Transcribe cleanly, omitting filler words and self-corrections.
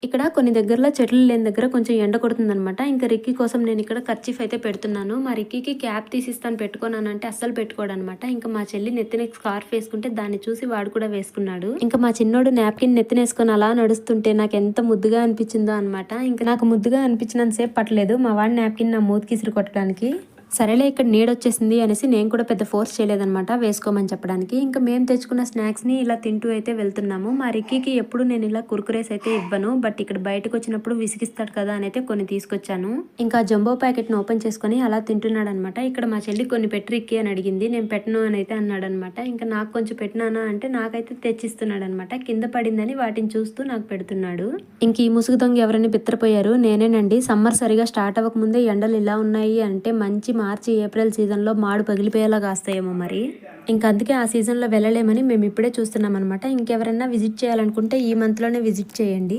ఇక్కడ కొన్ని దగ్గరలో చెట్లు లేని దగ్గర కొంచెం ఎండ కొడుతుందనమాట. ఇంకా రిక్కీ కోసం నేను ఇక్కడ కర్చీఫ్ అయితే పెడుతున్నాను. మా రిక్కీకి క్యాప్ తీసిస్తాను పెట్టుకోనానంటే అస్సలు పెట్టుకోడనమాట. ఇంకా మా చెల్లి నెత్తిన స్కార్ఫ్ వేసుకుంటే దాన్ని చూసి వాడు కూడా వేసుకున్నాడు. ఇంకా మా చిన్నోడు నాప్కిన్ నెత్తినేసుకొని అలా నడుస్తుంటే నాకు ఎంత ముద్దుగా అనిపించిందో అనమాట. ఇంకా నాకు ముద్దుగా అనిపించినంత సేపు పట్టలేదు మా వాడి నాప్కిన్ నా మూతికి ఇసిరి కొట్టడానికి. సరేలే ఇక్కడ నీడొచ్చేసింది అనేసి నేను కూడా పెద్ద ఫోర్స్ చేయలేదనమాట వేసుకోమని చెప్పడానికి. ఇంకా మేము తెచ్చుకున్న స్నాక్స్ని ఇలా తింటూ అయితే వెళ్తున్నాము. మా రిక్కీకి ఎప్పుడు నేను ఇలా కుర్కురేస్ అయితే ఇవ్వను, బట్ ఇక్కడ బయటకు వచ్చినప్పుడు విసిగిస్తాడు కదా అని అయితే కొన్ని తీసుకొచ్చాను. ఇంకా జంబో ప్యాకెట్ను ఓపెన్ చేసుకొని అలా తింటున్నాడు అనమాట. ఇక్కడ మా చెల్లి కొన్ని పెట్టి రిక్కీ అని అడిగింది, నేను పెట్టను అని అయితే అన్నాడు అనమాట. ఇంకా నాకు కొంచెం పెట్టినానా అంటే నాకైతే తెచ్చిస్తున్నాడు అనమాట. కింద పడిందని వాటిని చూస్తూ నాకు పెడుతున్నాడు. ఇంక ఈ ముసుగు దొంగ ఎవరైనా బిత్తరపోయారు, నేనేనండి. సమ్మర్ సరిగా స్టార్ట్ అవ్వక ముందే ఎండలు ఇలా ఉన్నాయి అంటే మంచి మార్చి ఏప్రిల్ సీజన్లో మాడు పగిలిపోయేలా కాస్తాయేమో మరి. ఇంకా అందుకే ఆ సీజన్లో వెళ్ళలేమని మేము ఇప్పుడే చూస్తున్నాం అనమాట. ఇంకెవరైనా విజిట్ చేయాలనుకుంటే ఈ మంత్లోనే విజిట్ చేయండి.